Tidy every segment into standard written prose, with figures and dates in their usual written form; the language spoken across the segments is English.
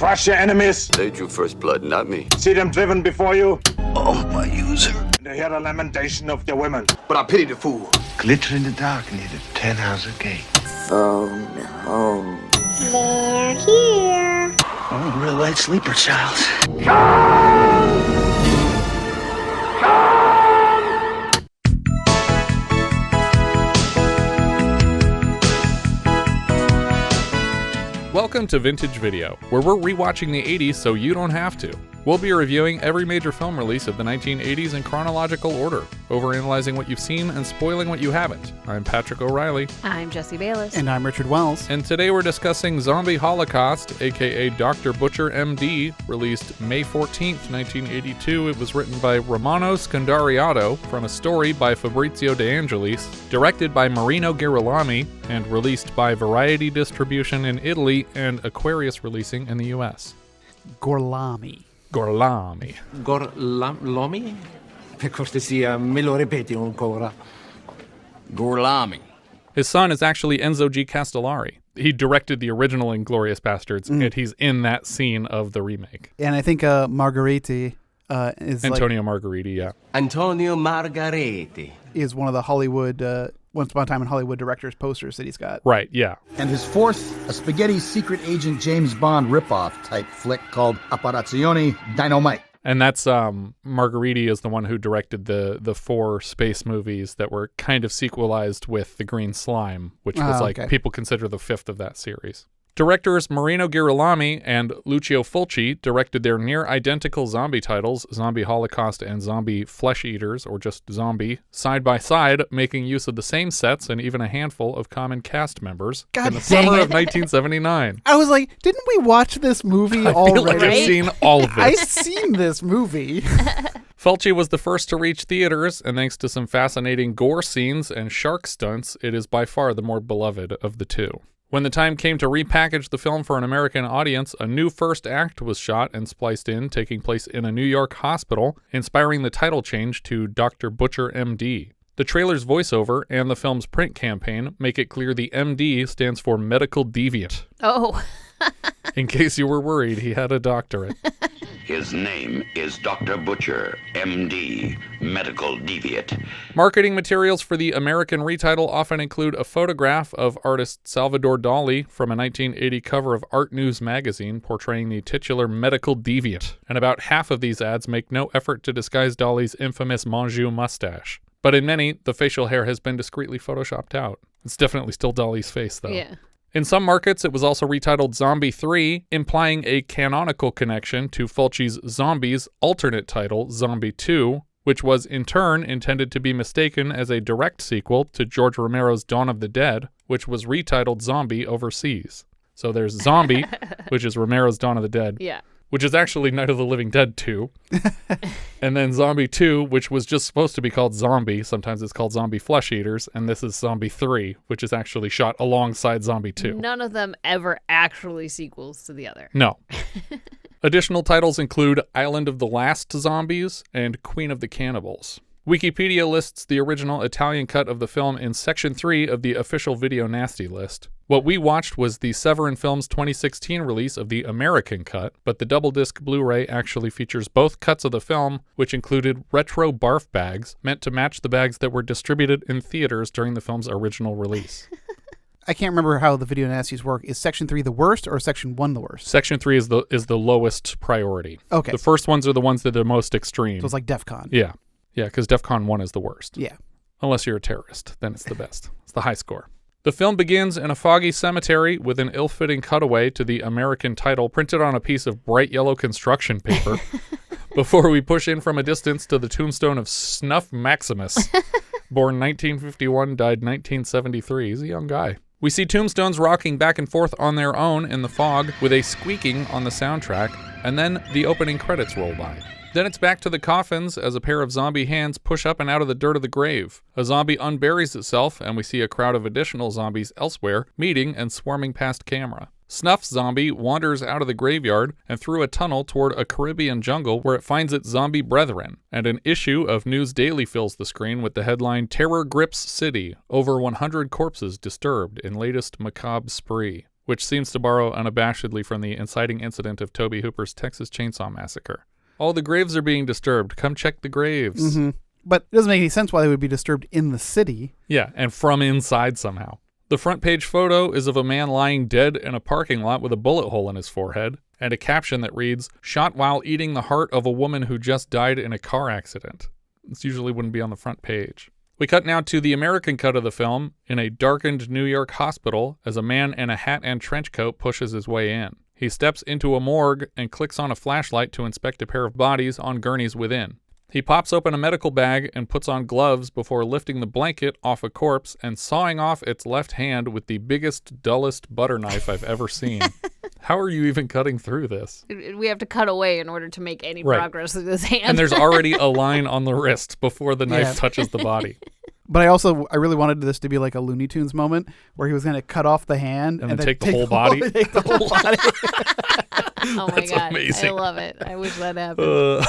Crush your enemies. They drew first blood, not me. See them driven before you. Oh, my user. And hear the lamentation of your women. But I pity the fool. Glitter in the dark near the 10-house gate. Phone home. They're here. Oh, real light sleeper, child. Welcome to Vintage Video, where we're rewatching the 80s so you don't have to. We'll be reviewing every major film release of the 1980s in chronological order, overanalyzing what you've seen and spoiling what you haven't. I'm Patrick O'Reilly. I'm Jesse Bayless. And I'm Richard Wells. And today we're discussing Zombie Holocaust, aka Dr. Butcher M.D., released May 14th, 1982. It was written by Romano Scandariato from a story by Fabrizio De Angelis, directed by Marino Girolami, and released by Variety Distribution in Italy and Aquarius Releasing in the US. Girolami. Girolami? Per cortesia, me lo ripeti ancora. Girolami. His son is actually Enzo G. Castellari. He directed the original Inglourious Bastards, and he's in that scene of the remake. And I think Margheriti is Antonio Margheriti, yeah. Antonio Margheriti. Is one of the Hollywood, Once Upon a Time in Hollywood directors posters that he's got. Right, yeah. And his fourth, a spaghetti secret agent James Bond ripoff type flick called Operazione Dynamite. And that's Margheriti is the one who directed the four space movies that were kind of sequelized with The Green Slime, which was people consider the fifth of that series. Directors Marino Girolami and Lucio Fulci directed their near-identical zombie titles, Zombie Holocaust and Zombie Flesh Eaters, or just Zombie, side by side, making use of the same sets and even a handful of common cast members in the summer of 1979. I was like, didn't we watch this movie already? I feel like I've seen all of this. I've seen this movie. Fulci was the first to reach theaters, and thanks to some fascinating gore scenes and shark stunts, it is by far the more beloved of the two. When the time came to repackage the film for an American audience, a new first act was shot and spliced in, taking place in a New York hospital, inspiring the title change to Dr. Butcher M.D. The trailer's voiceover and the film's print campaign make it clear the M.D. stands for Medical Deviant. Oh. In case you were worried, he had a doctorate. His name is Dr. Butcher, M.D., Medical Deviant. Marketing materials for the American retitle often include a photograph of artist Salvador Dali from a 1980 cover of Art News magazine portraying the titular Medical Deviant, and about half of these ads make no effort to disguise Dali's infamous Monjou mustache. But in many, the facial hair has been discreetly photoshopped out. It's definitely still Dali's face, though. Yeah. In some markets, it was also retitled Zombie 3, implying a canonical connection to Fulci's Zombies alternate title, Zombie 2, which was in turn intended to be mistaken as a direct sequel to George Romero's Dawn of the Dead, which was retitled Zombie overseas. So there's Zombie, which is Romero's Dawn of the Dead. Yeah. Which is actually Night of the Living Dead 2. And then Zombie 2, which was just supposed to be called Zombie. Sometimes it's called Zombie Flesh Eaters. And this is Zombie 3, which is actually shot alongside Zombie 2. None of them ever actually sequels to the other. No. Additional titles include Island of the Last Zombies and Queen of the Cannibals. Wikipedia lists the original Italian cut of the film in Section 3 of the official Video Nasty list. What we watched was the Severin Films 2016 release of the American cut, but the double disc Blu-ray actually features both cuts of the film, which included retro barf bags meant to match the bags that were distributed in theaters during the film's original release. I can't remember how the Video Nasties work. Is Section 3 the worst or Section 1 the worst? Section 3 is the lowest priority. Okay. The first ones are the ones that are most extreme. So it's like DEF CON. Yeah. Yeah, because DEF CON 1 is the worst. Yeah. Unless you're a terrorist, then it's the best. It's the high score. The film begins in a foggy cemetery with an ill-fitting cutaway to the American title printed on a piece of bright yellow construction paper before we push in from a distance to the tombstone of Snuff Maximus, born 1951, died 1973. He's a young guy. We see tombstones rocking back and forth on their own in the fog with a squeaking on the soundtrack, and then the opening credits roll by. Then it's back to the coffins as a pair of zombie hands push up and out of the dirt of the grave. A zombie unburies itself, and we see a crowd of additional zombies elsewhere, meeting and swarming past camera. Snuff's zombie wanders out of the graveyard and through a tunnel toward a Caribbean jungle where it finds its zombie brethren, and an issue of News Daily fills the screen with the headline, "Terror Grips City, Over 100 Corpses Disturbed in Latest Macabre Spree." which seems to borrow unabashedly from the inciting incident of Tobe Hooper's Texas Chainsaw Massacre. All the graves are being disturbed. Come check the graves. Mm-hmm. But it doesn't make any sense why they would be disturbed in the city. Yeah, and from inside somehow. The front page photo is of a man lying dead in a parking lot with a bullet hole in his forehead, and a caption that reads, "Shot while eating the heart of a woman who just died in a car accident." This usually wouldn't be on the front page. We cut now to the American cut of the film in a darkened New York hospital as a man in a hat and trench coat pushes his way in. He steps into a morgue and clicks on a flashlight to inspect a pair of bodies on gurneys within. He pops open a medical bag and puts on gloves before lifting the blanket off a corpse and sawing off its left hand with the biggest, dullest butter knife I've ever seen. How are you even cutting through this? We have to cut away in order to make any progress with his hand. And there's already a line on the wrist before the knife touches the body. But I really wanted this to be like a Looney Tunes moment where he was going to cut off the hand and then take the whole body. Take the whole body. Oh my God. Amazing. I love it. I wish that happened.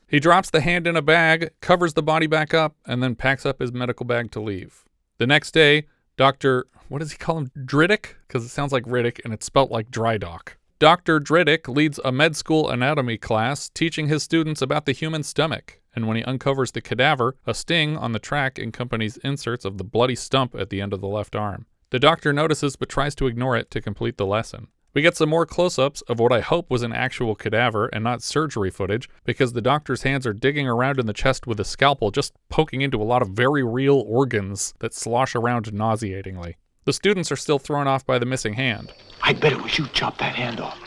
He drops the hand in a bag, covers the body back up, and then packs up his medical bag to leave. The next day, Dr. What does he call him? Drydock? Because it sounds like Riddick, and it's spelt like Drydock. Dr. Drydock leads a med school anatomy class, teaching his students about the human stomach. And when he uncovers the cadaver, a sting on the track accompanies inserts of the bloody stump at the end of the left arm. The doctor notices but tries to ignore it to complete the lesson. We get some more close-ups of what I hope was an actual cadaver and not surgery footage, because the doctor's hands are digging around in the chest with a scalpel, just poking into a lot of very real organs that slosh around nauseatingly. The students are still thrown off by the missing hand. I bet it was you chopped that hand off.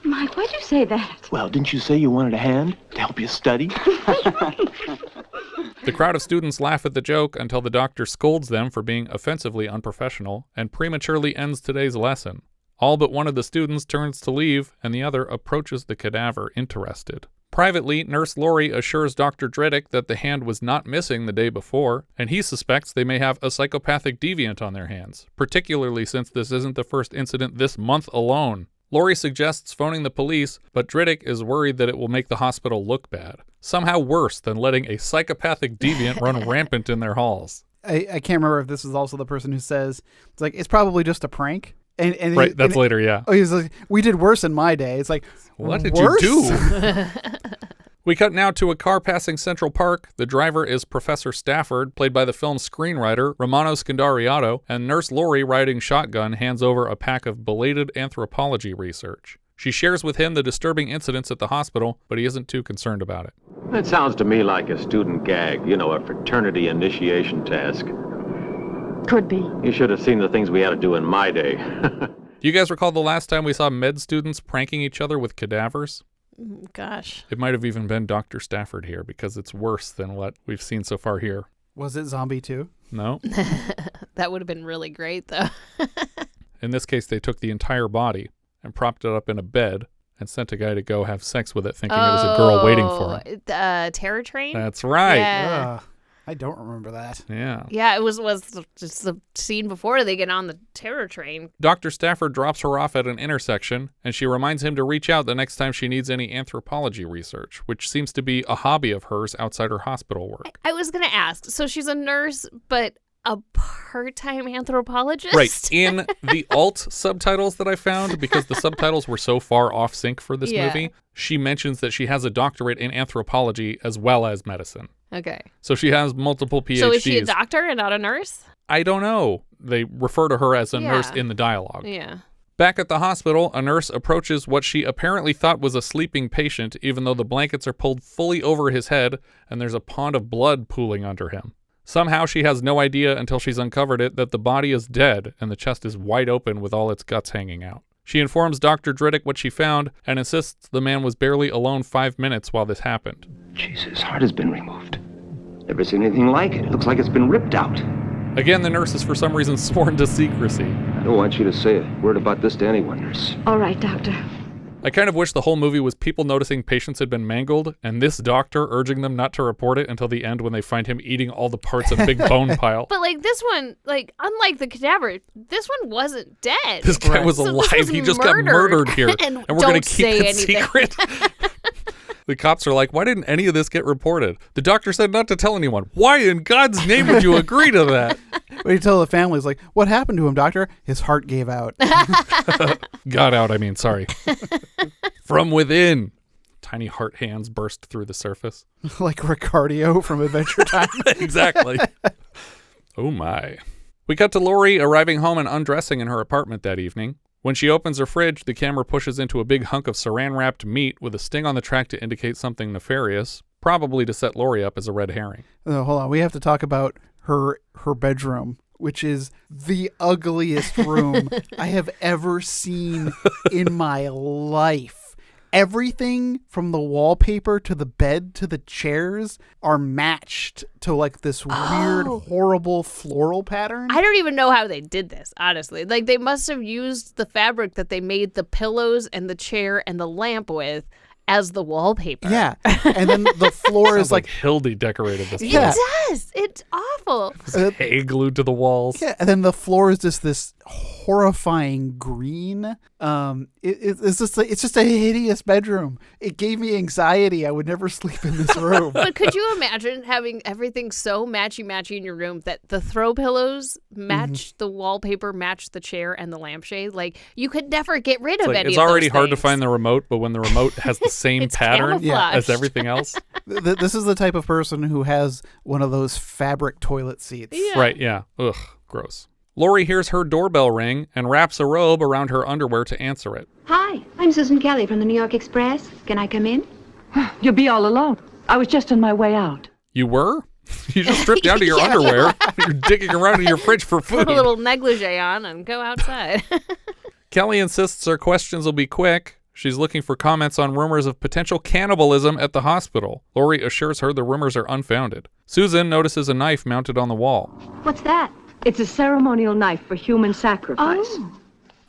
Mike, why'd you say that? Well, didn't you say you wanted a hand to help you study? The crowd of students laugh at the joke until the doctor scolds them for being offensively unprofessional and prematurely ends today's lesson. All but one of the students turns to leave, and the other approaches the cadaver interested. Privately, Nurse Lori assures Dr. Drydock that the hand was not missing the day before, and he suspects they may have a psychopathic deviant on their hands, particularly since this isn't the first incident this month alone. Lori suggests phoning the police, but Drydock is worried that it will make the hospital look bad. Somehow worse than letting a psychopathic deviant run rampant in their halls. I can't remember if this is also the person who says, it's probably just a prank. And right, that's later, yeah. Oh, he's like, we did worse in my day. It's like, what did worse? you do? We cut now to a car passing Central Park. The driver is Professor Stafford, played by the film's screenwriter, Romano Scandariato, and Nurse Lori, riding shotgun, hands over a pack of belated anthropology research. She shares with him the disturbing incidents at the hospital, but he isn't too concerned about it. That sounds to me like a student gag, a fraternity initiation task. Could be. You should have seen the things we had to do in my day. Do you guys recall the last time we saw med students pranking each other with cadavers? Gosh. It might have even been Dr. Stafford here, because it's worse than what we've seen so far here. Was it Zombie 2? No. That would have been really great, though. In this case, they took the entire body and propped it up in a bed and sent a guy to go have sex with it, thinking it was a girl waiting for him. Terror Train? That's right. Yeah. I don't remember that. Yeah. Yeah, it was just the scene before they get on the terror train. Dr. Stafford drops her off at an intersection, and she reminds him to reach out the next time she needs any anthropology research, which seems to be a hobby of hers outside her hospital work. I was going to ask, so she's a nurse, but a part-time anthropologist? Right. In the alt subtitles that I found, because the subtitles were so far off sync for this movie, she mentions that she has a doctorate in anthropology as well as medicine. Okay. So she has multiple PhDs. So is she a doctor and not a nurse? I don't know. They refer to her as a nurse in the dialogue. Yeah. Back at the hospital, a nurse approaches what she apparently thought was a sleeping patient, even though the blankets are pulled fully over his head and there's a pond of blood pooling under him. Somehow she has no idea until she's uncovered it that the body is dead and the chest is wide open with all its guts hanging out. She informs Dr. Drydock what she found and insists the man was barely alone 5 minutes while this happened. Jesus, his heart has been removed. Never seen anything like it. It looks like it's been ripped out. Again, the nurse is for some reason sworn to secrecy. I don't want you to say a word about this to anyone, nurse. All right, doctor. I kind of wish the whole movie was people noticing patients had been mangled and this doctor urging them not to report it until the end when they find him eating all the parts of a big bone pile. But this one, unlike the cadaver, this one wasn't dead. This guy was alive. He just got murdered here. And we're going to keep it secret. The cops are like, why didn't any of this get reported? The doctor said not to tell anyone. Why in God's name would you agree to that? But you tell the families, like, what happened to him, doctor? His heart gave out. Got out, I mean, sorry. From within. Tiny heart hands burst through the surface. Like Ricardio from Adventure Time. Exactly. Oh my. We cut to Lori arriving home and undressing in her apartment that evening. When she opens her fridge, the camera pushes into a big hunk of saran-wrapped meat with a sting on the track to indicate something nefarious, probably to set Lori up as a red herring. Oh, hold on. We have to talk about her bedroom, which is the ugliest room I have ever seen in my life. Everything from the wallpaper to the bed to the chairs are matched to like this weird, horrible floral pattern. I don't even know how they did this, honestly. Like, they must have used the fabric that they made the pillows and the chair and the lamp with as the wallpaper. Yeah. And then the floor is like Hildy decorated this. Yeah. It does. It's awful. Hay glued to the walls. Yeah, and then the floor is just this horrifying green. It's just a hideous bedroom. It gave me anxiety. I would never sleep in this room. But could you imagine having everything so matchy-matchy in your room that the throw pillows match the wallpaper, match the chair and the lampshade? Like, you could never get rid of any of those It's already hard to things. find the remote, but when the remote has the same It's pattern camouflaged. as everything else. This is the type of person who has one of those fabric toilet seats. Yeah. Right, yeah. Ugh, gross. Lori hears her doorbell ring and wraps a robe around her underwear to answer it. Hi, I'm Susan Kelly from the New York Express. Can I come in? You'll be all alone. I was just on my way out. You were? You just stripped down to your underwear. You're digging around in your fridge for food. Put a little negligee on and go outside. Kelly insists her questions will be quick. She's looking for comments on rumors of potential cannibalism at the hospital. Lori assures her the rumors are unfounded. Susan notices a knife mounted on the wall. What's that? It's a ceremonial knife for human sacrifice.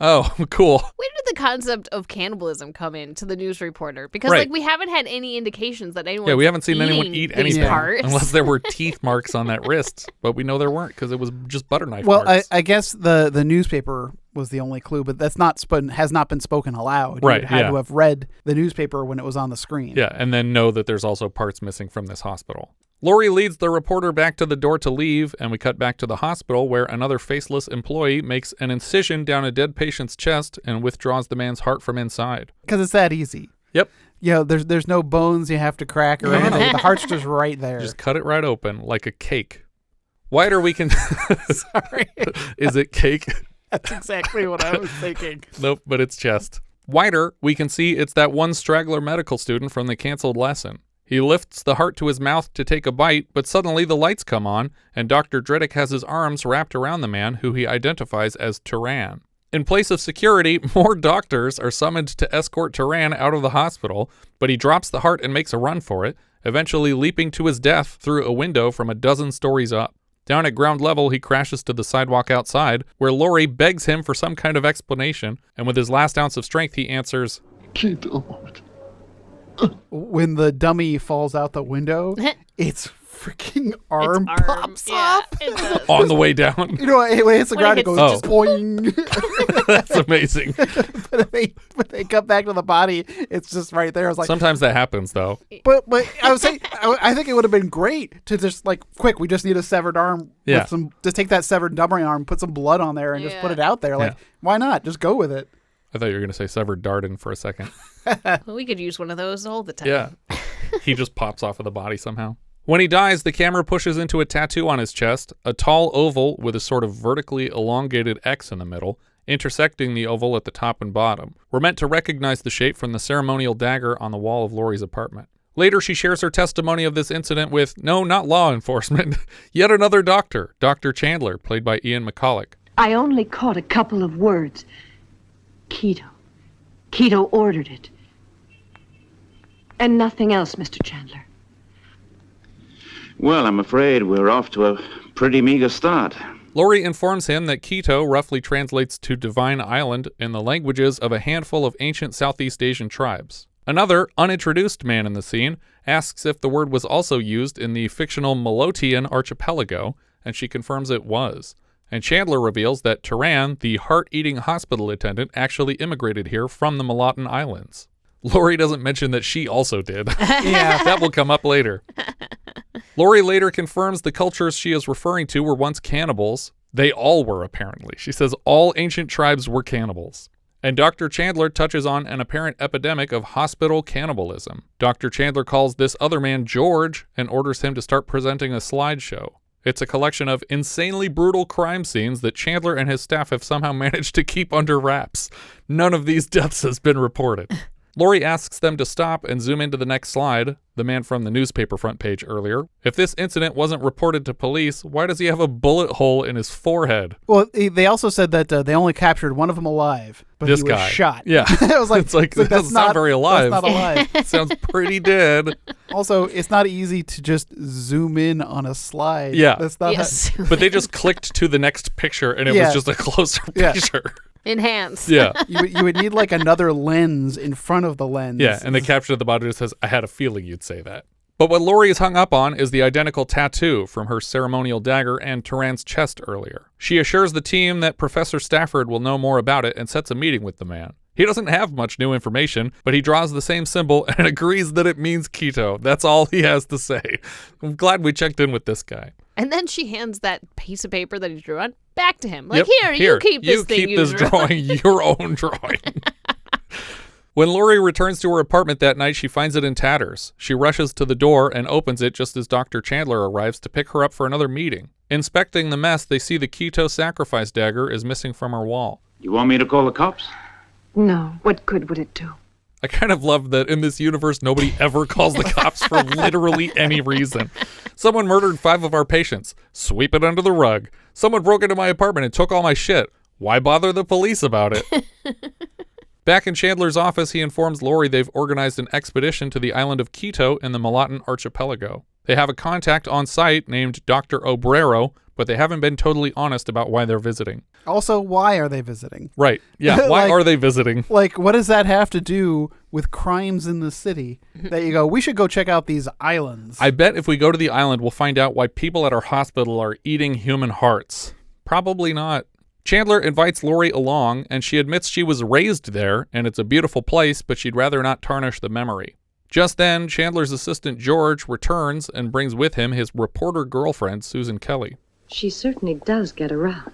Oh, cool. Where did the concept of cannibalism come in to the news reporter? Because Right. like, we haven't had any indications that anyone. Yeah, we haven't seen anyone eat anything parts. unless there were teeth marks on that wrist. But we know there weren't because it was just butter knife Well, marks. I guess the newspaper was the only clue, but that's has not been spoken aloud. Right, You had yeah. to have read the newspaper when it was on the screen. Yeah, and then know that there's also parts missing from this hospital. Lori leads the reporter back to the door to leave, and we cut back to the hospital where another faceless employee makes an incision down a dead patient's chest and withdraws the man's heart from inside. Because it's that easy. Yep. You know, there's no bones you have to crack or anything. The heart's just right there. Just cut it right open like a cake. Wider we can... Sorry. Is it cake? That's exactly what I was thinking. Nope, but it's chest. Wider, we can see it's that one straggler medical student from the canceled lesson. He lifts the heart to his mouth to take a bite, but suddenly the lights come on, and Dr. Drydock has his arms wrapped around the man who he identifies as Turan. In place of security, more doctors are summoned to escort Turan out of the hospital, but he drops the heart and makes a run for it, eventually leaping to his death through a window from a dozen stories up. Down at ground level, he crashes to the sidewalk outside, where Lori begs him for some kind of explanation, and with his last ounce of strength, he answers, When the dummy falls out the window, its freaking arm pops off. on the way down. You know, when it hits the When ground, it it goes hits- just boing. That's amazing. But if they come back to the body, it's just right there. I was like, Sometimes that happens, though. but I was saying, I think it would have been great to just like, quick, we just need a severed arm. Yeah. With some, just take that severed dummy arm, put some blood on there, and just put it out there. Like, why not? Just go with it. I thought you were going to say severed Darden for a second. Well, we could use one of those all the time. Yeah. He just pops off of the body somehow. When he dies, the camera pushes into a tattoo on his chest, a tall oval with a sort of vertically elongated X in the middle, intersecting the oval at the top and bottom. We're meant to recognize the shape from the ceremonial dagger on the wall of Lori's apartment. Later, she shares her testimony of this incident with, no, not law enforcement, yet another doctor, Dr. Chandler, played by Ian McCulloch. I only caught a couple of words. Keto. Keto ordered it. And nothing else, Mr. Chandler. Well, I'm afraid we're off to a pretty meager start. Lori informs him that Quito roughly translates to Divine Island in the languages of a handful of ancient Southeast Asian tribes. Another, unintroduced man in the scene asks if the word was also used in the fictional Molottian archipelago, and she confirms it was. And Chandler reveals that Turan, the heart-eating hospital attendant, actually immigrated here from the Molotton Islands. Lori doesn't mention that she also did. Yeah. That will come up later. Lori later confirms the cultures she is referring to were once cannibals. They all were, apparently. She says all ancient tribes were cannibals. And Dr. Chandler touches on an apparent epidemic of hospital cannibalism. Dr. Chandler calls this other man George and orders him to start presenting a slideshow. It's a collection of insanely brutal crime scenes that Chandler and his staff have somehow managed to keep under wraps. None of these deaths has been reported. Lori asks them to stop and zoom into the next slide, the man from the newspaper front page earlier. If this incident wasn't reported to police, why does he have a bullet hole in his forehead? Well, they also said that they only captured one of them alive, but This he was guy. shot. Yeah. It was like, It's like, that that's doesn't sound very alive. That's not alive. Sounds pretty dead. Also, it's not easy to just zoom in on a slide. Yeah. That's not Yes. But they just clicked to the next picture, and it Yeah. was just a closer Yeah. picture. Enhance. Yeah. you would need like another lens in front of the lens. Yeah, and the caption at the bottom just says, I had a feeling you'd say that. But what Lori is hung up on is the identical tattoo from her ceremonial dagger and Turan's chest earlier. She assures the team that Professor Stafford will know more about it and sets a meeting with the man. He doesn't have much new information, but he draws the same symbol and agrees that it means keto. That's all he has to say. I'm glad we checked in with this guy. And then she hands that piece of paper that he drew on back to him. Yep, Like, here, you keep this thing. You keep this drawing, your own drawing. When Lori returns to her apartment that night, she finds it in tatters. She rushes to the door and opens it just as Dr. Chandler arrives to pick her up for another meeting. Inspecting the mess, they see the keto sacrifice dagger is missing from her wall. You want me to call the cops? No. What good would it do? I kind of love that in this universe, nobody ever calls the cops for literally any reason. Someone murdered 5 of our patients. Sweep it under the rug. Someone broke into my apartment and took all my shit. Why bother the police about it? Back in Chandler's office, he informs Lori they've organized an expedition to the island of Quito in the Molotto archipelago. They have a contact on site named Dr. Obrero, but they haven't been totally honest about why they're visiting. Also, why are they visiting? Right. Yeah. Why Like- are they visiting? Like, what does that have to do with crimes in the city? That you go, we should go check out these islands. I bet if we go to the island, we'll find out why people at our hospital are eating human hearts. Probably not. Chandler invites Lori along, and she admits she was raised there, and it's a beautiful place, but she'd rather not tarnish the memory. Just then, Chandler's assistant George returns and brings with him his reporter girlfriend, Susan Kelly. She certainly does get around.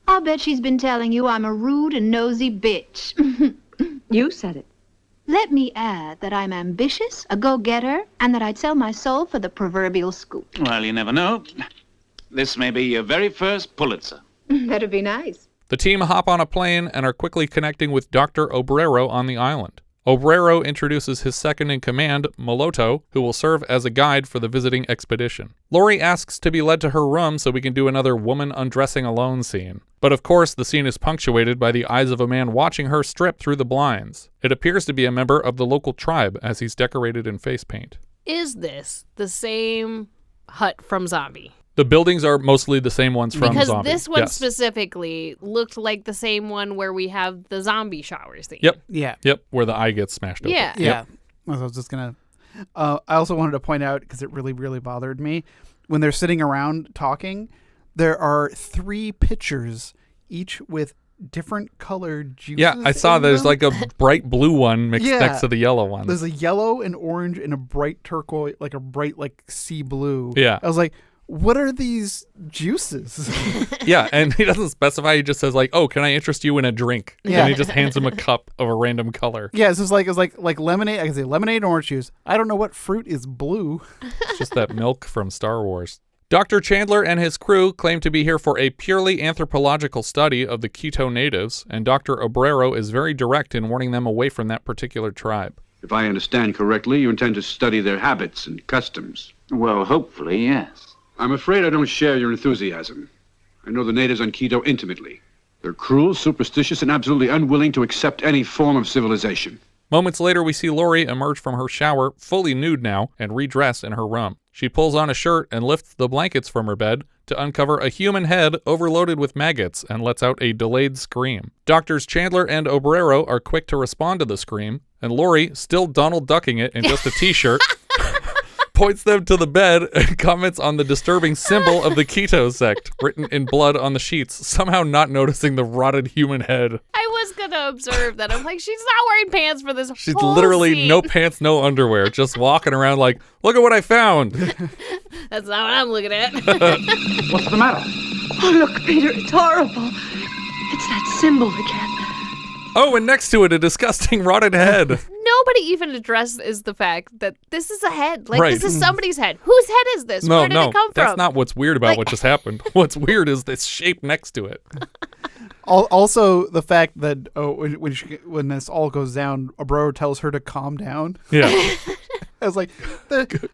I'll bet she's been telling you I'm a rude and nosy bitch. You said it. Let me add that I'm ambitious, a go-getter, and that I'd sell my soul for the proverbial scoop. Well, you never know. This may be your very first Pulitzer. That'd be nice. The team hop on a plane and are quickly connecting with Dr. Obrero on the island. Obrero introduces his second-in-command, Molotto, who will serve as a guide for the visiting expedition. Lori asks to be led to her room so we can do another woman undressing alone scene. But of course, the scene is punctuated by the eyes of a man watching her strip through the blinds. It appears to be a member of the local tribe as he's decorated in face paint. Is this the same hut from Zombie? The buildings are mostly the same ones from Because Zombie. this one Yes. specifically looked like the same one where we have the zombie shower scene. Yep. Yeah. Yep, where the eye gets smashed open. Yeah. Yeah. I was just going to... I also wanted to point out, because it really, really bothered me, when they're sitting around talking, there are 3 pictures, each with different colored juices. Yeah, I saw in there's them. like a bright blue one mixed Yeah. next to the yellow one. There's a yellow and orange and a bright turquoise, like a bright like sea blue. Yeah. I was like, what are these juices? Yeah, and he doesn't specify. He just says like, "Oh, can I interest you in a drink?" Yeah. And he just hands him a cup of a random color. Yeah, it's just like lemonade. I can say lemonade and orange juice. I don't know what fruit is blue. It's just that milk from Star Wars. Dr. Chandler and his crew claim to be here for a purely anthropological study of the Quito natives, and Dr. Obrero is very direct in warning them away from that particular tribe. If I understand correctly, you intend to study their habits and customs. Well, hopefully, yes. I'm afraid I don't share your enthusiasm. I know the natives on Quito intimately. They're cruel, superstitious, and absolutely unwilling to accept any form of civilization. Moments later, we see Lori emerge from her shower, fully nude now, and redress in her room. She pulls on a shirt and lifts the blankets from her bed to uncover a human head overloaded with maggots and lets out a delayed scream. Doctors Chandler and Obrero are quick to respond to the scream, and Lori, still Donald Ducking it in just a t-shirt, points them to the bed and comments on the disturbing symbol of the Keto sect, written in blood on the sheets, somehow not noticing the rotted human head. I was going to observe that. I'm like, she's not wearing pants for this She's whole literally scene. no pants, no underwear, just walking around like, look at what I found. That's not what I'm looking at. What's the matter? Oh, look, Peter, it's horrible. It's that symbol again. Oh, and next to it, a disgusting rotted head. Nobody even addresses the fact that this is a head. Like, Right. this is somebody's head. Whose head is this? Where did it come from? That's not what's weird about Like- what just happened. What's weird is this shape next to it. Also, the fact that when this all goes down, Obrero tells her to calm down. Yeah. I was like,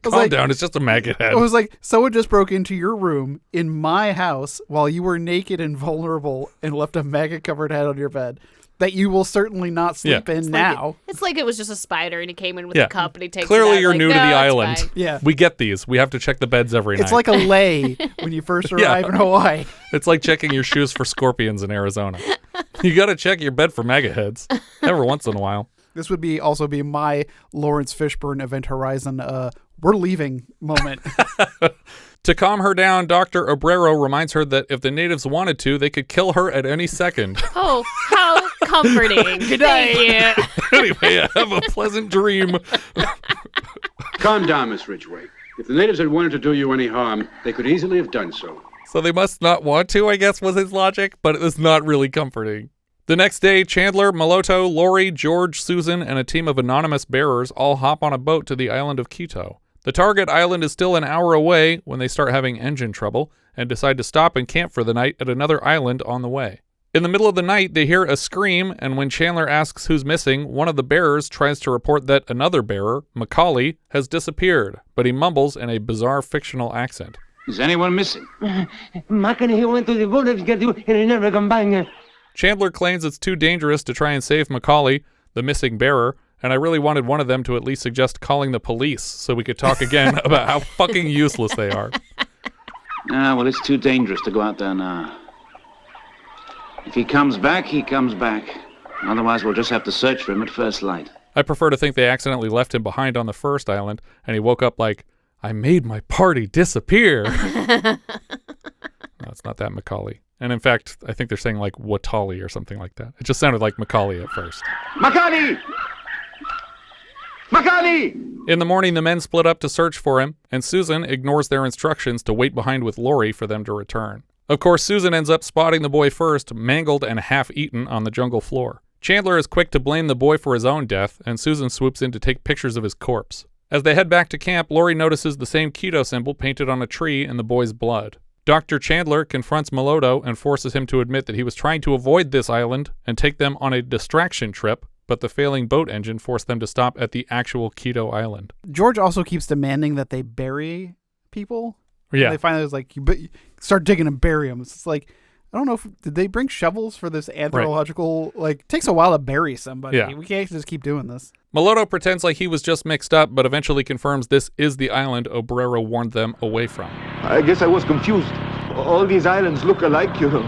Calm down, it's just a maggot head. I was like, someone just broke into your room in my house while you were naked and vulnerable and left a maggot-covered head on your bed that you will certainly not sleep in now. It's like it was just a spider and he came in with Yeah. a cup and he takes Clearly it out, you're like, new to "No, the it's island. fine." Yeah. We get these. We have to check the beds every night. It's like a lay when you first arrive in Hawaii. It's like checking your shoes for scorpions in Arizona. You got to check your bed for maggot heads every once in a while. This would also be my Lawrence Fishburne Event Horizon we're leaving moment. To calm her down, Dr. Obrero reminds her that if the natives wanted to, they could kill her at any second. Oh, how comforting. Good night. Anyway, have a pleasant dream. Calm down, Miss Ridgeway. If the natives had wanted to do you any harm, they could easily have done so. So they must not want to, I guess, was his logic, but it was not really comforting. The next day, Chandler, Molotto, Lori, George, Susan, and a team of anonymous bearers all hop on a boat to the island of Quito. The target island is still an hour away when they start having engine trouble and decide to stop and camp for the night at another island on the way. In the middle of the night, they hear a scream, and when Chandler asks who's missing, one of the bearers tries to report that another bearer, McCulloch, has disappeared, but he mumbles in a bizarre fictional accent. Is anyone missing? He went to the boat and he never come back. Chandler claims it's too dangerous to try and save McCulloch, the missing bearer, and I really wanted one of them to at least suggest calling the police so we could talk again about how fucking useless they are. Well, it's too dangerous to go out there now. If he comes back, he comes back. Otherwise, we'll just have to search for him at first light. I prefer to think they accidentally left him behind on the first island, and he woke up like, I made my party disappear. No, it's not that McCulloch. And in fact, I think they're saying like Watali or something like that. It just sounded like Macaulay at first. Macaulay! Macaulay! In the morning, the men split up to search for him, and Susan ignores their instructions to wait behind with Lori for them to return. Of course, Susan ends up spotting the boy first, mangled and half-eaten on the jungle floor. Chandler is quick to blame the boy for his own death, and Susan swoops in to take pictures of his corpse. As they head back to camp, Lori notices the same keto symbol painted on a tree in the boy's blood. Dr. Chandler confronts Molotto and forces him to admit that he was trying to avoid this island and take them on a distraction trip, but the failing boat engine forced them to stop at the actual Keto Island. George also keeps demanding that they bury people. Yeah. And they finally was like, you start digging and bury them. It's like, I don't know did they bring shovels for this anthropological, it takes a while to bury somebody. Yeah. We can't just keep doing this. Molotto pretends like he was just mixed up, but eventually confirms this is the island Obrero warned them away from. I guess I was confused. All these islands look alike, you know.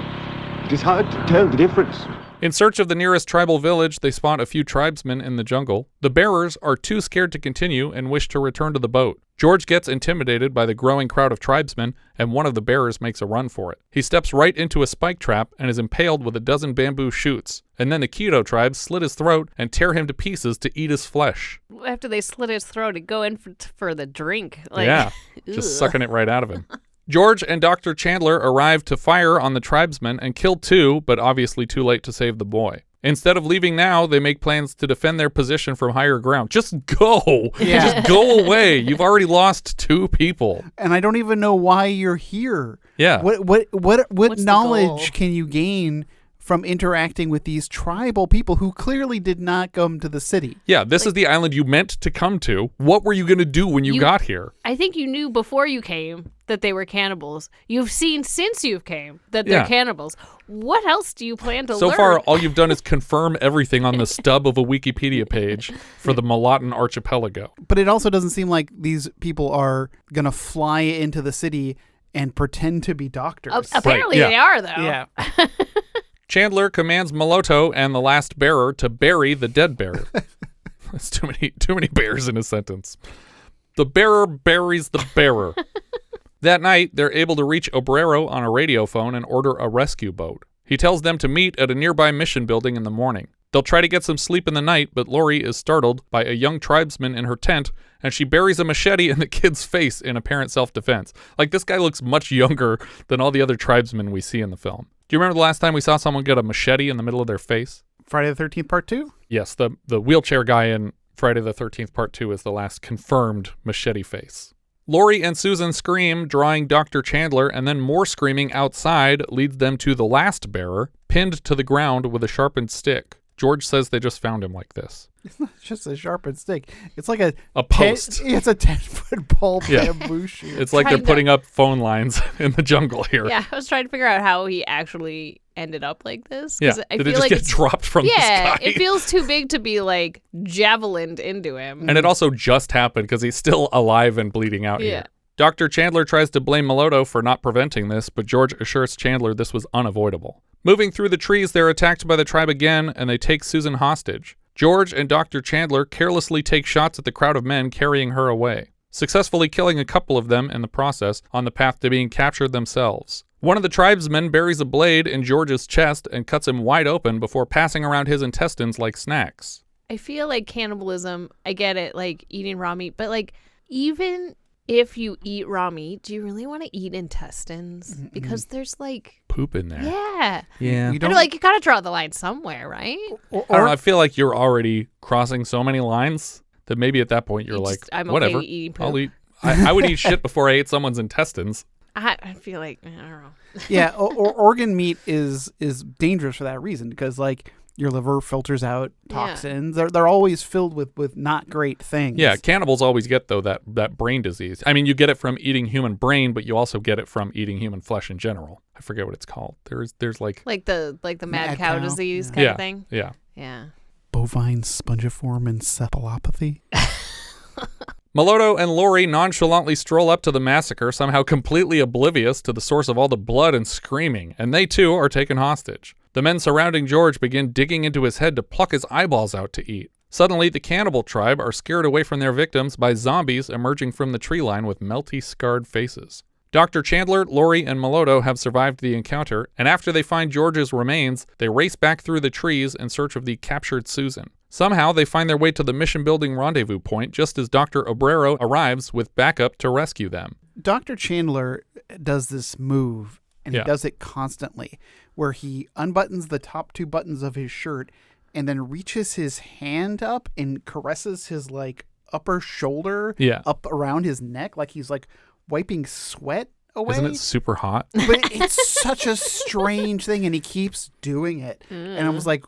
It is hard to tell the difference. In search of the nearest tribal village, they spot a few tribesmen in the jungle. The bearers are too scared to continue and wish to return to the boat. George gets intimidated by the growing crowd of tribesmen, and one of the bearers makes a run for it. He steps right into a spike trap and is impaled with a dozen bamboo shoots. And then the Keto tribe slit his throat and tear him to pieces to eat his flesh. After they slit his throat, he'd go in for the drink. Yeah, just sucking it right out of him. George and Dr. Chandler arrive to fire on the tribesmen and kill two, but obviously too late to save the boy. Instead of leaving now, they make plans to defend their position from higher ground. Just go. Yeah. Just go away. You've already lost two people. And I don't even know why you're here. Yeah. What knowledge can you gain from interacting with these tribal people who clearly did not come to the city? Yeah, this is the island you meant to come to. What were you going to do when you got here? I think you knew before you came that they were cannibals. You've seen since you came that they're cannibals. What else do you plan to learn? So far, all you've done is confirm everything on the stub of a Wikipedia page for the Molotton Archipelago. But it also doesn't seem like these people are going to fly into the city and pretend to be doctors. Apparently they are, though. Yeah. Chandler commands Molotto and the last bearer to bury the dead bearer. That's too many bears in a sentence. The bearer buries the bearer. That night, they're able to reach Obrero on a radio phone and order a rescue boat. He tells them to meet at a nearby mission building in the morning. They'll try to get some sleep in the night, but Lori is startled by a young tribesman in her tent, and she buries a machete in the kid's face in apparent self-defense. Like, this guy looks much younger than all the other tribesmen we see in the film. Do you remember the last time we saw someone get a machete in the middle of their face? Friday the 13th Part 2? Yes, the wheelchair guy in Friday the 13th Part 2 is the last confirmed machete face. Lori and Susan scream, drawing Dr. Chandler, and then more screaming outside leads them to the last bearer, pinned to the ground with a sharpened stick. George says they just found him like this. It's not just a sharpened stick. It's like a post. It's a 10-foot pole bamboo shoot. It's like they're putting up phone lines in the jungle here. Yeah, I was trying to figure out how he actually ended up like this. Yeah, I did feel it just like get dropped from the sky? Yeah, it feels too big to be like javelined into him. And it also just happened because he's still alive and bleeding out here. Dr. Chandler tries to blame Molotto for not preventing this, but George assures Chandler this was unavoidable. Moving through the trees, they're attacked by the tribe again, and they take Susan hostage. George and Dr. Chandler carelessly take shots at the crowd of men carrying her away, successfully killing a couple of them in the process on the path to being captured themselves. One of the tribesmen buries a blade in George's chest and cuts him wide open before passing around his intestines like snacks. I feel like cannibalism, I get it, like eating raw meat, but like even if you eat raw meat, do you really want to eat intestines? Because there's like poop in there. Yeah. Yeah. You gotta draw the line somewhere, right? I don't know. I feel like you're already crossing so many lines that maybe at that point you're like, I'm okay whatever. eating poop. I'll eat. I would eat shit before I ate someone's intestines. I feel like I don't know. Yeah, or organ meat is dangerous for that reason because like your liver filters out toxins. They're always filled with not great things. Yeah, cannibals always get though that brain disease. I mean, you get it from eating human brain, but you also get it from eating human flesh in general. I forget what it's called. There's like the mad cow disease kind of thing. Yeah. Yeah. Bovine spongiform encephalopathy. Molotto and Lori nonchalantly stroll up to the massacre, somehow completely oblivious to the source of all the blood and screaming, and they too are taken hostage. The men surrounding George begin digging into his head to pluck his eyeballs out to eat. Suddenly, the cannibal tribe are scared away from their victims by zombies emerging from the tree line with melty, scarred faces. Dr. Chandler, Lori, and Molotto have survived the encounter, and after they find George's remains, they race back through the trees in search of the captured Susan. Somehow, they find their way to the mission building rendezvous point just as Dr. Obrero arrives with backup to rescue them. Dr. Chandler does this move, and he does it constantly, where he unbuttons the top two buttons of his shirt and then reaches his hand up and caresses his like upper shoulder up around his neck like he's like wiping sweat away. Isn't it super hot? But it's such a strange thing, and he keeps doing it. And I was like,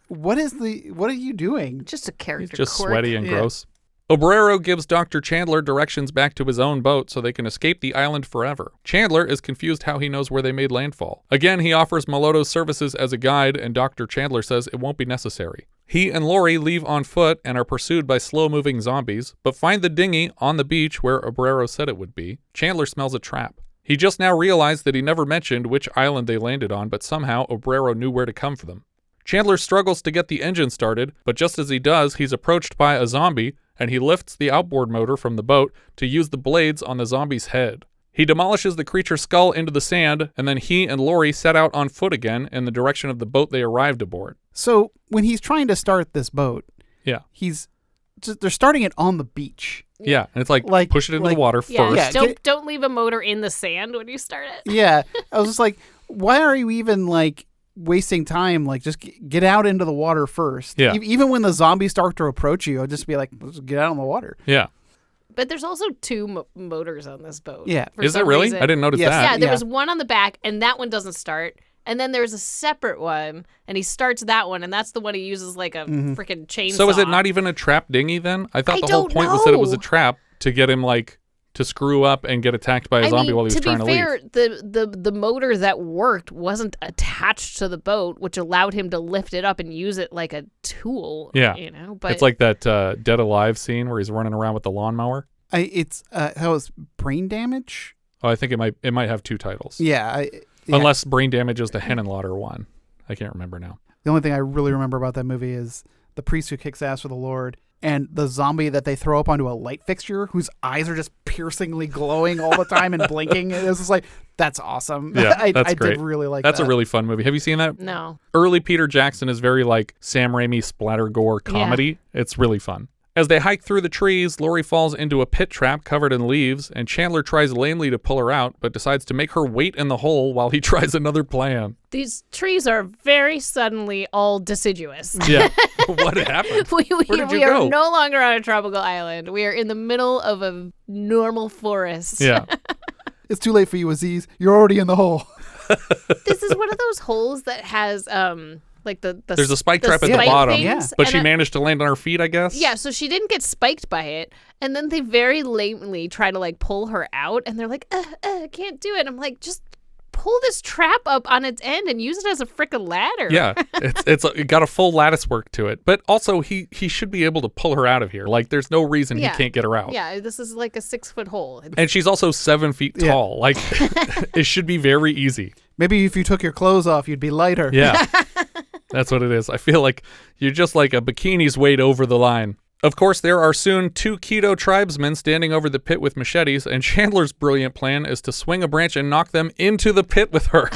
what are you doing? Just a character He's just quirk. sweaty and gross. Obrero gives Dr. Chandler directions back to his own boat so they can escape the island forever. Chandler is confused how he knows where they made landfall. Again, he offers Molotto's services as a guide, and Dr. Chandler says it won't be necessary. He and Lori leave on foot and are pursued by slow-moving zombies, but find the dinghy on the beach where Obrero said it would be. Chandler smells a trap. He just now realized that he never mentioned which island they landed on, but somehow Obrero knew where to come for them. Chandler struggles to get the engine started, but just as he does, he's approached by a zombie, and he lifts the outboard motor from the boat to use the blades on the zombie's head. He demolishes the creature's skull into the sand, and then he and Lori set out on foot again in the direction of the boat they arrived aboard. So when he's trying to start this boat, they're starting it on the beach. Yeah, and it's like push it into the water first. Yeah, don't leave a motor in the sand when you start it. Yeah, I was just like, why are you even like wasting time? Like, just get out into the water first. Yeah. Even when the zombies start to approach you, I'll just be like, let's get out in the water. Yeah. But there's also two motors on this boat. Yeah. Is there really? Reason. I didn't notice that. Yeah, there was one on the back, and that one doesn't start. And then there's a separate one, and he starts that one, and that's the one he uses like a freaking chainsaw. So is it not even a trap dinghy then? I thought the whole point was that it was a trap to get him like to screw up and get attacked by a zombie while he was trying to leave. To be fair, the motor that worked wasn't attached to the boat, which allowed him to lift it up and use it like a tool. Yeah. You know, but it's like that Dead Alive scene where he's running around with the lawnmower. How is Brain Damage? Oh, I think it might have two titles. Yeah. Unless Brain Damage is the Henenlotter one. I can't remember now. The only thing I really remember about that movie is the priest who kicks ass for the Lord and the zombie that they throw up onto a light fixture whose eyes are just piercingly glowing all the time and blinking. It was just like, that's awesome. Yeah, I that's great. did really like that's that. a really fun movie. Have you seen that? No. Early Peter Jackson is very like Sam Raimi splatter gore comedy. It's really fun. As they hike through the trees, Laurie falls into a pit trap covered in leaves, and Chandler tries lamely to pull her out, but decides to make her wait in the hole while he tries another plan. These trees are very suddenly all deciduous. Yeah. What happened? We you are go? no longer on a tropical island. We are in the middle of a normal forest. Yeah. It's too late for you, Aziz. You're already in the hole. This is one of those holes that has like there's a spike trap at the bottom, things, but she managed to land on her feet, I guess. Yeah, so she didn't get spiked by it, and then they very lamely try to like pull her out, and they're like, I can't do it. I'm like, just pull this trap up on its end and use it as a frickin' ladder. Yeah, it got a full lattice work to it, but also he should be able to pull her out of here. Like, there's no reason he can't get her out. Yeah, this is like a 6-foot hole. And she's also 7 feet tall. Like, it should be very easy. Maybe if you took your clothes off, you'd be lighter. Yeah. That's what it is. I feel like you're just like a bikini's weight over the line. Of course, there are soon 2 keto tribesmen standing over the pit with machetes, and Chandler's brilliant plan is to swing a branch and knock them into the pit with her.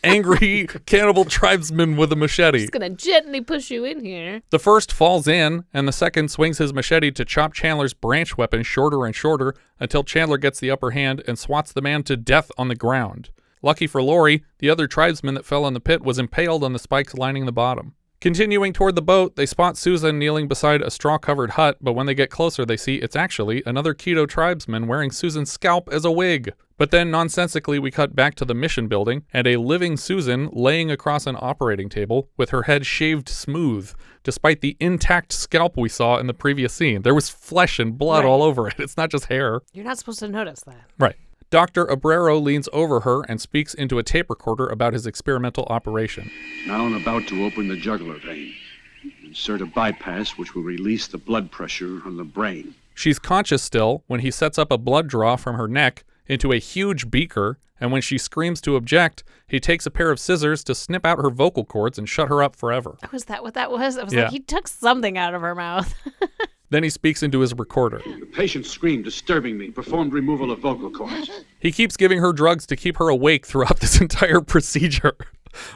Angry cannibal tribesman with a machete. Just gonna gently push you in here. The first falls in, and the second swings his machete to chop Chandler's branch weapon shorter and shorter until Chandler gets the upper hand and swats the man to death on the ground. Lucky for Laurie, the other tribesman that fell in the pit was impaled on the spikes lining the bottom. Continuing toward the boat, they spot Susan kneeling beside a straw-covered hut, but when they get closer, they see it's actually another keto tribesman wearing Susan's scalp as a wig. But then, nonsensically, we cut back to the mission building, and a living Susan laying across an operating table with her head shaved smooth, despite the intact scalp we saw in the previous scene. There was flesh and blood all over it. It's not just hair. You're not supposed to notice that. Right. Dr. Obrero leans over her and speaks into a tape recorder about his experimental operation. Now I'm about to open the jugular vein. Insert a bypass which will release the blood pressure on the brain. She's conscious still when he sets up a blood draw from her neck into a huge beaker, and when she screams to object, he takes a pair of scissors to snip out her vocal cords and shut her up forever. Was that what that was? I was like, he took something out of her mouth. Then he speaks into his recorder. The patient screamed, disturbing me, performed removal of vocal cords. He keeps giving her drugs to keep her awake throughout this entire procedure.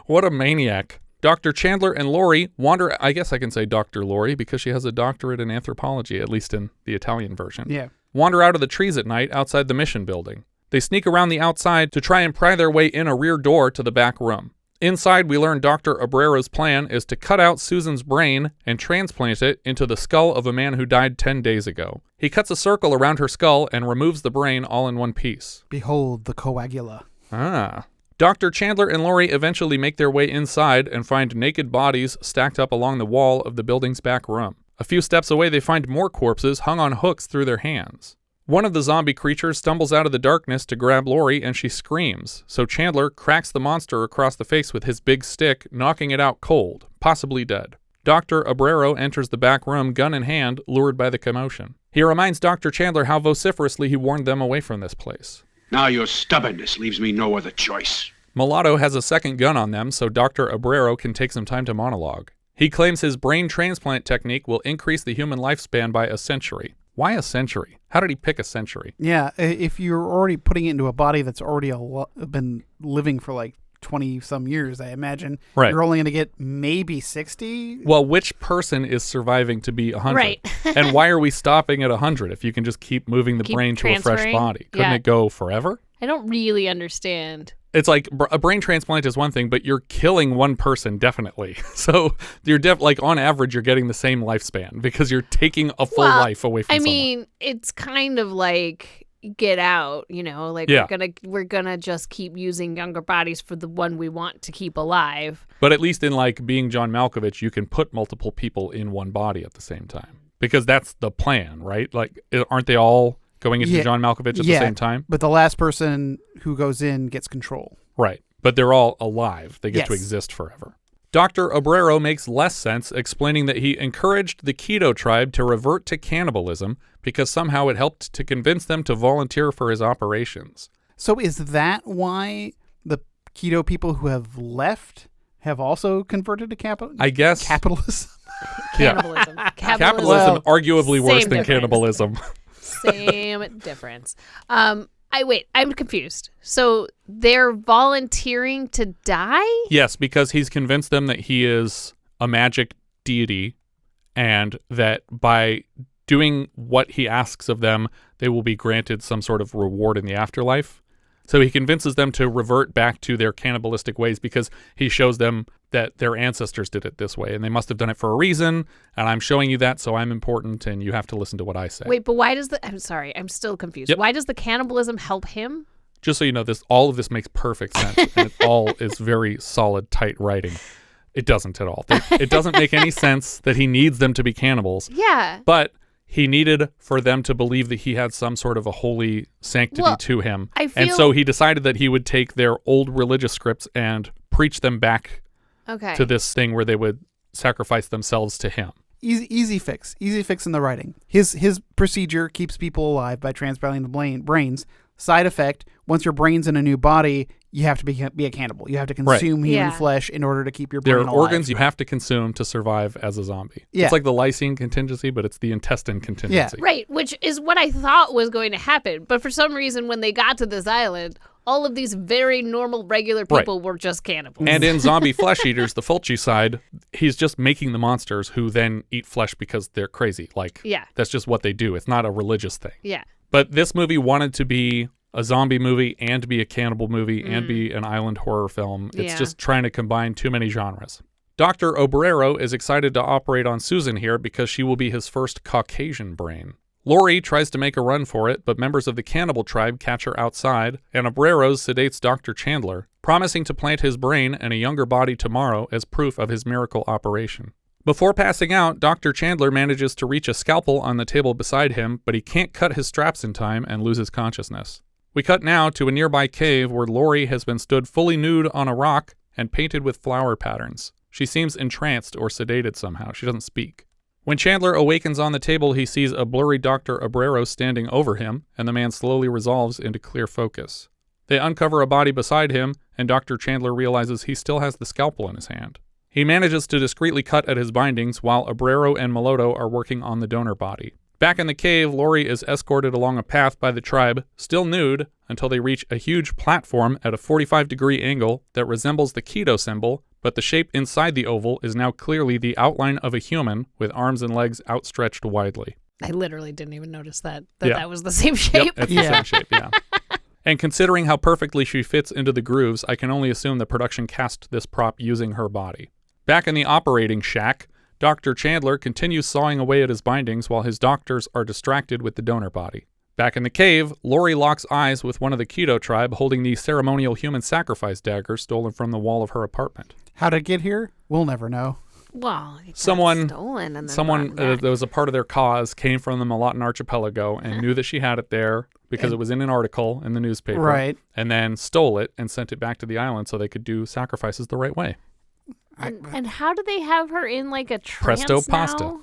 What a maniac. Dr. Chandler and Laurie wander, I guess I can say Dr. Laurie because she has a doctorate in anthropology, at least in the Italian version. Yeah. Wander out of the trees at night outside the mission building. They sneak around the outside to try and pry their way in a rear door to the back room. Inside, we learn Dr. Obrero's plan is to cut out Susan's brain and transplant it into the skull of a man who died 10 days ago. He cuts a circle around her skull and removes the brain all in one piece. Behold the coagula. Ah. Dr. Chandler and Laurie eventually make their way inside and find naked bodies stacked up along the wall of the building's back room. A few steps away, they find more corpses hung on hooks through their hands. One of the zombie creatures stumbles out of the darkness to grab Laurie, and she screams, so Chandler cracks the monster across the face with his big stick, knocking it out cold, possibly dead. Dr. Obrero enters the back room, gun in hand, lured by the commotion. He reminds Dr. Chandler how vociferously he warned them away from this place. Now your stubbornness leaves me no other choice. Mulatto has a second gun on them, so Dr. Obrero can take some time to monologue. He claims his brain transplant technique will increase the human lifespan by a century. Why a century? How did he pick a century? Yeah, if you're already putting it into a body that's already been living for like 20-some years, I imagine, you're only going to get maybe 60? Well, which person is surviving to be 100? Right. And why are we stopping at 100 if you can just keep moving the brain to a fresh body? Couldn't it go forever? I don't really understand. It's like a brain transplant is one thing, but you're killing one person definitely. So you're like on average, you're getting the same lifespan because you're taking a full life away from someone. I mean, it's kind of like Get Out, you know, like we're gonna just keep using younger bodies for the one we want to keep alive. But at least in like Being John Malkovich, you can put multiple people in one body at the same time because that's the plan, right? Like, aren't they all going into John Malkovich at the same time? But the last person who goes in gets control. Right. But they're all alive. They get to exist forever. Dr. Obrero makes less sense, explaining that he encouraged the keto tribe to revert to cannibalism because somehow it helped to convince them to volunteer for his operations. So is that why the keto people who have left have also converted to I guess capitalism? Cannibalism. Capitalism arguably worse same than difference. cannibalism. Same difference. I'm confused. So they're volunteering to die? Yes, because he's convinced them that he is a magic deity and that by doing what he asks of them, they will be granted some sort of reward in the afterlife. So he convinces them to revert back to their cannibalistic ways because he shows them that their ancestors did it this way and they must have done it for a reason. And I'm showing you that, so I'm important and you have to listen to what I say. Wait, but why does I'm sorry, I'm still confused. Yep. Why does the cannibalism help him? Just so you know, all of this makes perfect sense and it all is very solid, tight writing. It doesn't at all. It doesn't make any sense that he needs them to be cannibals. Yeah. But he needed for them to believe that he had some sort of a holy sanctity to him. And so he decided that he would take their old religious scripts and preach them back to this thing where they would sacrifice themselves to him. Easy fix in the writing. His procedure keeps people alive by transplanting the brains. Side effect, once your brain's in a new body, you have to be a cannibal. You have to consume human flesh in order to keep your brain alive. There are organs you have to consume to survive as a zombie. Yeah. It's like the lysine contingency, but it's the intestine contingency. Yeah. Right, which is what I thought was going to happen. But for some reason, when they got to this island, all of these very normal, regular people were just cannibals. And in Zombie Flesh Eaters, the Fulci side, he's just making the monsters who then eat flesh because they're crazy. That's just what they do. It's not a religious thing. Yeah. But this movie wanted to be a zombie movie and be a cannibal movie and be an island horror film. It's just trying to combine too many genres. Dr. Obrero is excited to operate on Susan here because she will be his first Caucasian brain. Lori tries to make a run for it, but members of the cannibal tribe catch her outside, and Obrero sedates Dr. Chandler, promising to plant his brain in a younger body tomorrow as proof of his miracle operation. Before passing out, Dr. Chandler manages to reach a scalpel on the table beside him, but he can't cut his straps in time and loses consciousness. We cut now to a nearby cave where Lori has been stood fully nude on a rock and painted with flower patterns. She seems entranced or sedated somehow. She doesn't speak. When Chandler awakens on the table, he sees a blurry Dr. Obrero standing over him, and the man slowly resolves into clear focus. They uncover a body beside him, and Dr. Chandler realizes he still has the scalpel in his hand. He manages to discreetly cut at his bindings while Obrero and Molotto are working on the donor body. Back in the cave, Lori is escorted along a path by the tribe, still nude, until they reach a huge platform at a 45-degree angle that resembles the keto symbol, but the shape inside the oval is now clearly the outline of a human with arms and legs outstretched widely. I literally didn't even notice that was the same shape. Yep, it's the same shape, yeah. And considering how perfectly she fits into the grooves, I can only assume the production cast this prop using her body. Back in the operating shack, Dr. Chandler continues sawing away at his bindings while his doctors are distracted with the donor body. Back in the cave, Lori locks eyes with one of the keto tribe holding the ceremonial human sacrifice dagger stolen from the wall of her apartment. How to get here? We'll never know. Well, someone that was a part of their cause came from the Molotto archipelago and knew that she had it there because it was in an article in the newspaper. Right. And then stole it and sent it back to the island so they could do sacrifices the right way. And how do they have her in like a trance Presto now? pasta.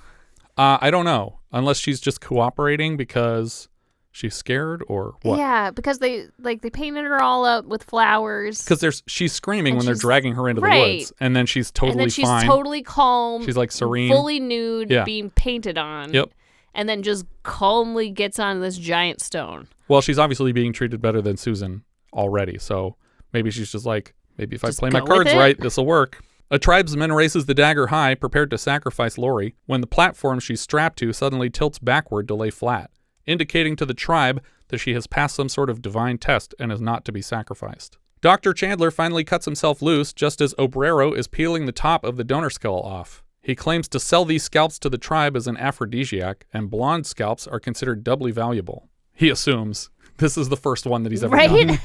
I don't know. Unless she's just cooperating because she's scared or what. Yeah, because they painted her all up with flowers. Because she's screaming when they're dragging her into the woods, and then she's totally and then she's fine. Totally calm. She's like serene, fully nude, being painted on. Yep. And then just calmly gets on this giant stone. Well, she's obviously being treated better than Susan already, so maybe she's just like, maybe if I play my cards right, this will work. A tribesman raises the dagger high, prepared to sacrifice Lori, when the platform she's strapped to suddenly tilts backward to lay flat, indicating to the tribe that she has passed some sort of divine test and is not to be sacrificed. Dr. Chandler finally cuts himself loose just as Obrero is peeling the top of the donor skull off. He claims to sell these scalps to the tribe as an aphrodisiac, and blonde scalps are considered doubly valuable. He assumes. This is the first one that he's ever done.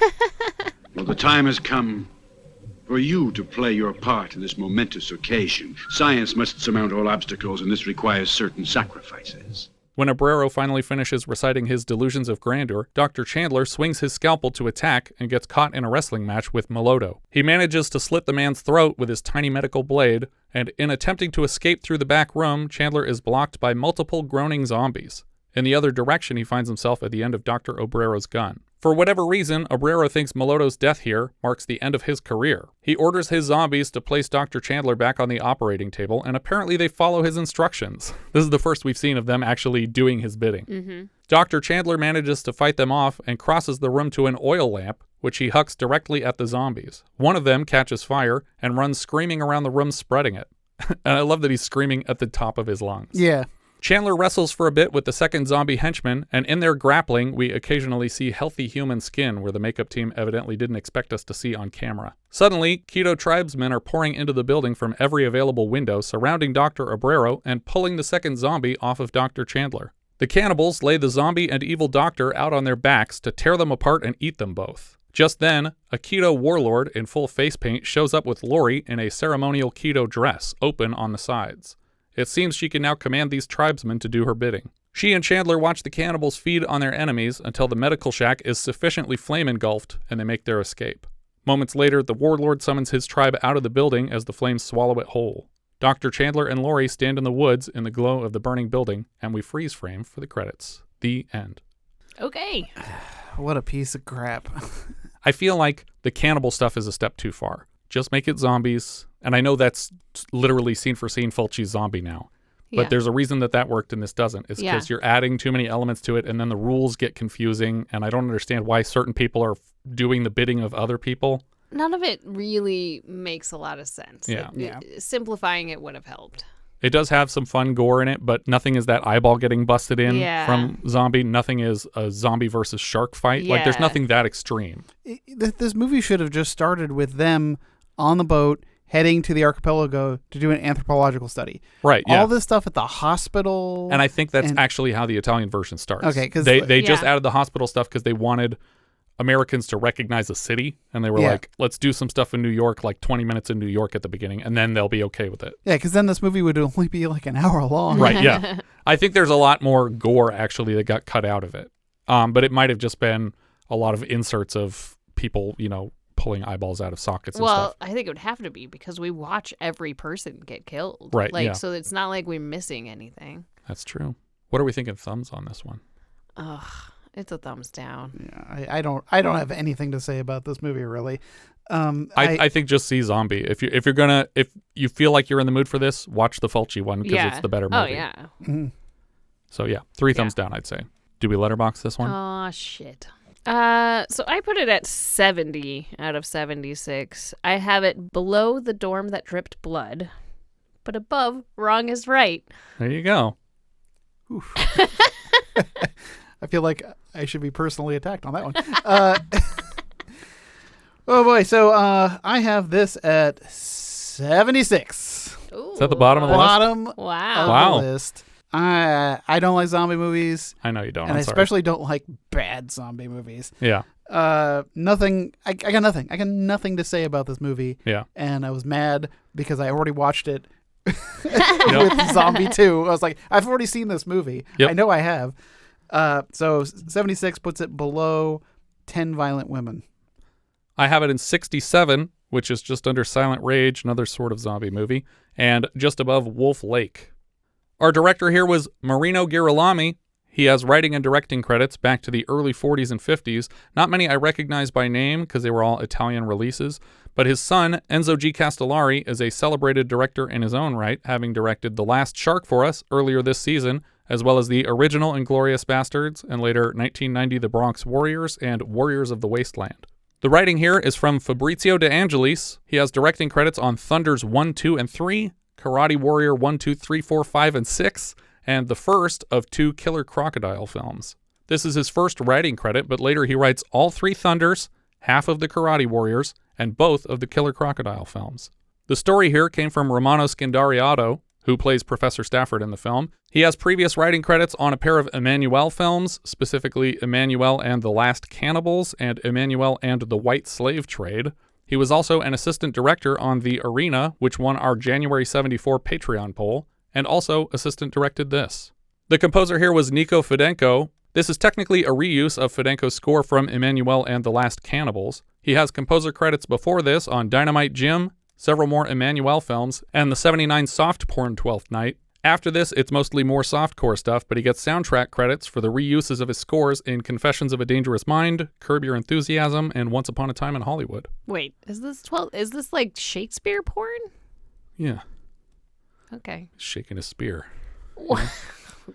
Well, the time has come for you to play your part in this momentous occasion. Science must surmount all obstacles, and this requires certain sacrifices. When Obrero finally finishes reciting his delusions of grandeur, Dr. Chandler swings his scalpel to attack and gets caught in a wrestling match with Molotto. He manages to slit the man's throat with his tiny medical blade, and in attempting to escape through the back room, Chandler is blocked by multiple groaning zombies. In the other direction, he finds himself at the end of Dr. Obrero's gun. For whatever reason, Obrero thinks Molotto's death here marks the end of his career. He orders his zombies to place Dr. Chandler back on the operating table, and apparently they follow his instructions. This is the first we've seen of them actually doing his bidding. Mm-hmm. Dr. Chandler manages to fight them off and crosses the room to an oil lamp, which he hucks directly at the zombies. One of them catches fire and runs screaming around the room, spreading it. And I love that he's screaming at the top of his lungs. Yeah. Chandler wrestles for a bit with the second zombie henchman, and in their grappling, we occasionally see healthy human skin where the makeup team evidently didn't expect us to see on camera. Suddenly, Keto tribesmen are pouring into the building from every available window, surrounding Dr. Obrero and pulling the second zombie off of Dr. Chandler. The cannibals lay the zombie and evil doctor out on their backs to tear them apart and eat them both. Just then, a Keto warlord in full face paint shows up with Lori in a ceremonial Keto dress, open on the sides. It seems she can now command these tribesmen to do her bidding. She and Chandler watch the cannibals feed on their enemies until the medical shack is sufficiently flame engulfed and they make their escape. Moments later, the warlord summons his tribe out of the building as the flames swallow it whole. Dr. Chandler and Lori stand in the woods in the glow of the burning building, and we freeze frame for the credits. The end. Okay. What a piece of crap. I feel like the cannibal stuff is a step too far. Just make it zombies. And I know that's literally scene for scene Fulci's zombie now. But there's a reason that worked and this doesn't. It's because you're adding too many elements to it, and then the rules get confusing, and I don't understand why certain people are doing the bidding of other people. None of it really makes a lot of sense. Yeah. Simplifying it would have helped. It does have some fun gore in it, but nothing is that eyeball getting busted in from zombie. Nothing is a zombie versus shark fight. Like, there's nothing that extreme. This movie should have just started with them on the boat heading to the archipelago to do an anthropological study. Right, yeah. All this stuff at the hospital. And I think that's actually how the Italian version starts. Okay, because they just added the hospital stuff because they wanted Americans to recognize a city, and they were like, let's do some stuff in New York, like 20 minutes in New York at the beginning, and then they'll be okay with it. Yeah, because then this movie would only be like an hour long. Right, yeah. I think there's a lot more gore, actually, that got cut out of it. But it might have just been a lot of inserts of people, pulling eyeballs out of sockets and stuff. Well, I think it would have to be because we watch every person get killed. Right, So it's not like we're missing anything. That's true. What are we thinking thumbs on this one? Ugh. It's a thumbs down. Yeah, I don't have anything to say about this movie really. I think just see zombie. If you feel like you're in the mood for this, watch the Fulci one because it's the better movie. Oh yeah. Mm-hmm. So yeah, 3 thumbs down, I'd say. Do we letterbox this one? Oh shit. So I put it at 70 out of 76. I have it below The Dorm That Dripped Blood, but above Wrong is Right. There you go. Oof. I feel like I should be personally attacked on that one. Oh boy, so I have this at 76. Ooh. Is that the bottom of the list? Bottom of the list. I don't like zombie movies. I know you don't. And I especially don't like bad zombie movies. Yeah. Nothing. I got nothing. I got nothing to say about this movie. Yeah. And I was mad because I already watched it with Zombie 2. I was like, I've already seen this movie. Yep. I know I have. So 76 puts it below 10 Violent Women. I have it in 67, which is just under Silent Rage, another sort of zombie movie, and just above Wolf Lake. Our director here was Marino Girolami. He has writing and directing credits back to the early 40s and 50s. Not many I recognize by name because they were all Italian releases, but his son, Enzo G. Castellari, is a celebrated director in his own right, having directed The Last Shark for us earlier this season, as well as the original Inglourious Bastards, and later 1990 The Bronx Warriors and Warriors of the Wasteland. The writing here is from Fabrizio De Angelis. He has directing credits on Thunders 1, 2, and 3, Karate Warrior 1, 2, 3, 4, 5, and 6, and the first of 2 Killer Crocodile films. This is his first writing credit, but later he writes all 3 Thunders, half of the Karate Warriors, and both of the Killer Crocodile films. The story here came from Romano Scandariato, who plays Professor Stafford in the film. He has previous writing credits on a pair of Emmanuelle films, specifically Emmanuelle and the Last Cannibals and Emmanuelle and the White Slave Trade. He was also an assistant director on The Arena, which won our January 74 Patreon poll, and also assistant directed this. The composer here was Nico Fidenko. This is technically a reuse of Fidenko's score from Emmanuelle and the Last Cannibals. He has composer credits before this on Dynamite Jim, several more Emmanuelle films, and the 79 soft porn 12th Night, After this, it's mostly more softcore stuff, but he gets soundtrack credits for the reuses of his scores in Confessions of a Dangerous Mind, Curb Your Enthusiasm, and Once Upon a Time in Hollywood. Wait, is this like Shakespeare porn? Yeah. Okay. He's shaking his spear. Oh,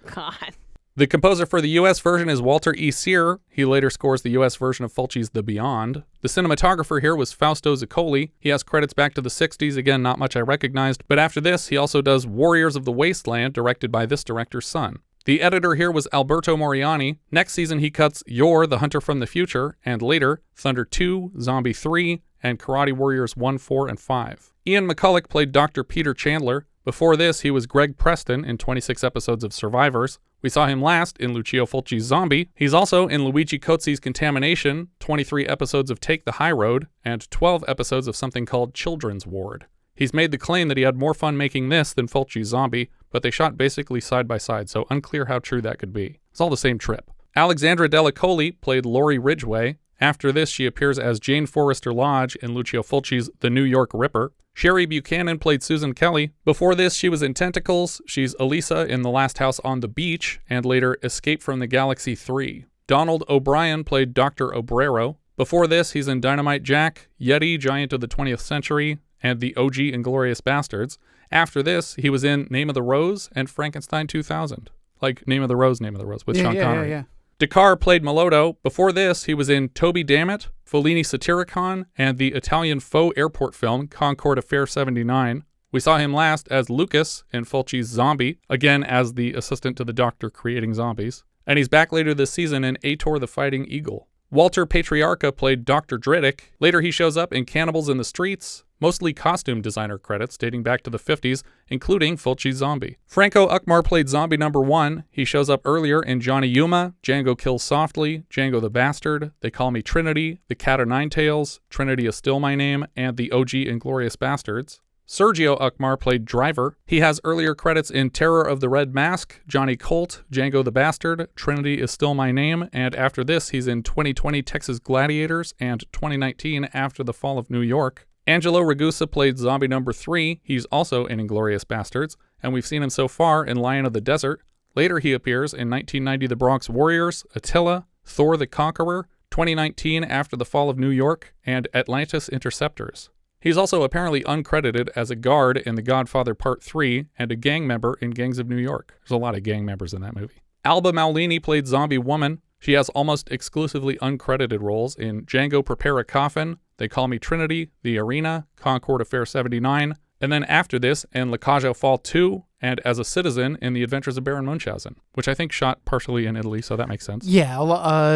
God. The composer for the U.S. version is Walter E. Sear. He later scores the U.S. version of Fulci's The Beyond. The cinematographer here was Fausto Zuccoli. He has credits back to the 60s. Again, not much I recognized. But after this, he also does Warriors of the Wasteland, directed by this director's son. The editor here was Alberto Moriani. Next season, he cuts You're the Hunter from the Future, and later, Thunder 2, Zombie 3, and Karate Warriors 1, 4, and 5. Ian McCulloch played Dr. Peter Chandler. Before this, he was Greg Preston in 26 episodes of Survivors. We saw him last in Lucio Fulci's Zombie. He's also in Luigi Cozzi's Contamination, 23 episodes of Take the High Road, and 12 episodes of something called Children's Ward. He's made the claim that he had more fun making this than Fulci's Zombie, but they shot basically side by side, so unclear how true that could be. It's all the same trip. Alexandra Della Colli played Laurie Ridgeway. After this, she appears as Jane Forrester Lodge in Lucio Fulci's The New York Ripper. Sherry Buchanan played Susan Kelly. Before this, she was in Tentacles. She's Elisa in The Last House on the Beach, and later Escape from the Galaxy 3. Donald O'Brien played Dr. Obrero. Before this, he's in Dynamite Jack, Yeti, Giant of the 20th Century, and the OG Inglourious Bastards. After this, he was in Name of the Rose and Frankenstein 2000. Like Name of the Rose with Sean Connery. Yeah. Dakar played Molotto. Before this, he was in Toby Dammit, Fellini Satyricon, and the Italian faux airport film Concord Affair 79. We saw him last as Lucas in Fulci's Zombie, again as the assistant to the doctor creating zombies. And he's back later this season in Ator the Fighting Eagle. Walter Patriarca played Dr. Drydock. Later he shows up in Cannibals in the Streets, mostly costume designer credits dating back to the 50s, including Fulci's Zombie. Franco Ukmar played Zombie number 1. He shows up earlier in Johnny Yuma, Django Kills Softly, Django the Bastard, They Call Me Trinity, The Cat o' Nine Tails, Trinity Is Still My Name, and the OG Inglourious Bastards. Sergio Ukmar played Driver. He has earlier credits in Terror of the Red Mask, Johnny Colt, Django the Bastard, Trinity Is Still My Name, and after this he's in 2020 Texas Gladiators and 2019 After the Fall of New York. Angelo Ragusa played Zombie number 3. He's also in Inglourious Bastards, and we've seen him so far in Lion of the Desert. Later he appears in 1990 The Bronx Warriors, Attila, Thor the Conqueror, 2019 After the Fall of New York, and Atlantis Interceptors. He's also apparently uncredited as a guard in The Godfather Part 3 and a gang member in Gangs of New York. There's a lot of gang members in that movie. Alba Maulini played Zombie Woman. She has almost exclusively uncredited roles in Django Prepare a Coffin, They Call Me Trinity, The Arena, Concord Affair 79, and then after this in La Cage aux Folles 2, and as a citizen in The Adventures of Baron Munchausen, which I think shot partially in Italy, so that makes sense. Yeah,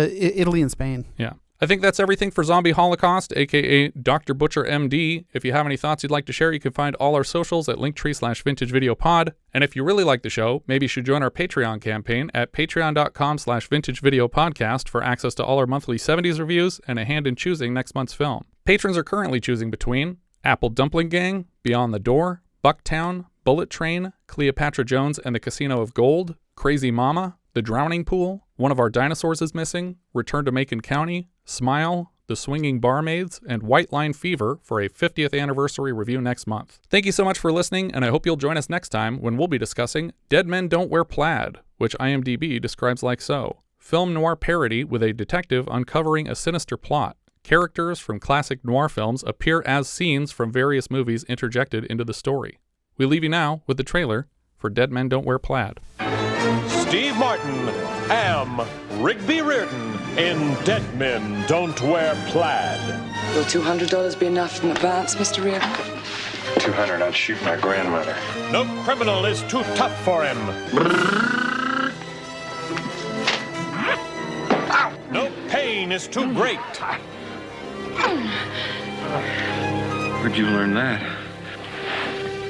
Italy and Spain. Yeah. I think that's everything for Zombie Holocaust, aka Dr. Butcher M.D. If you have any thoughts you'd like to share, you can find all our socials at linktree/vintagevideopod. And if you really like the show, maybe you should join our Patreon campaign at patreon.com/vintagevideopodcast for access to all our monthly 70s reviews and a hand in choosing next month's film. Patrons are currently choosing between Apple Dumpling Gang, Beyond the Door, Bucktown, Bullet Train, Cleopatra Jones and the Casino of Gold, Crazy Mama, The Drowning Pool, One of Our Dinosaurs is Missing, Return to Macon County, Smile, The Swinging Barmaids, and White Line Fever for a 50th anniversary review next month. Thank you so much for listening, and I hope you'll join us next time when we'll be discussing Dead Men Don't Wear Plaid, which IMDb describes like so. Film noir parody with a detective uncovering a sinister plot. Characters from classic noir films appear as scenes from various movies interjected into the story. We leave you now with the trailer for Dead Men Don't Wear Plaid. Steve Martin, Am, Rigby Reardon in Dead Men Don't Wear Plaid. Will $200 be enough in advance, Mr. Reardon? $200, I'd shoot my grandmother. No criminal is too tough for him. No pain is too great. Where'd you learn that?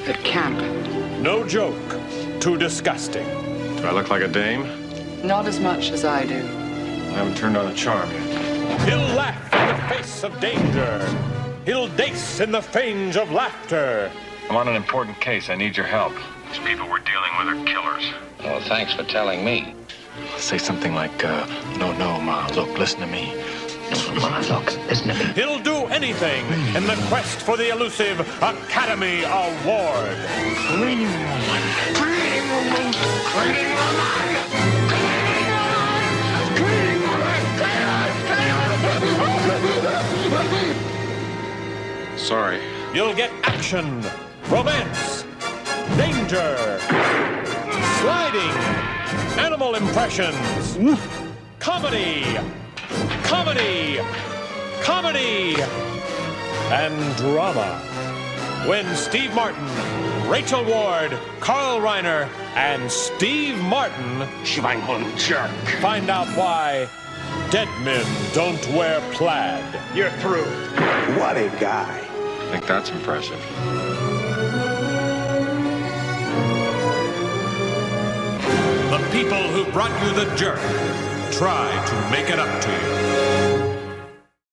At camp. No joke. Too disgusting. Do I look like a dame? Not as much as I do. I haven't turned on a charm yet. He'll laugh in the face of danger. He'll dace in the fange of laughter. I'm on an important case. I need your help. These people we're dealing with are killers. Oh, thanks for telling me. Say something like, no, Ma, look, listen to me. No, Ma, look, listen to me. He'll do anything in the quest for the elusive Academy Award. Sorry. You'll get action, romance, danger, sliding, animal impressions, comedy, and drama. When Steve Martin, Rachel Ward, Carl Reiner, and Steve Martin Schweinhund jerk. find out why dead men don't wear plaid. You're through. What a guy. I think that's impressive. The people who brought you the jerk try to make it up to you.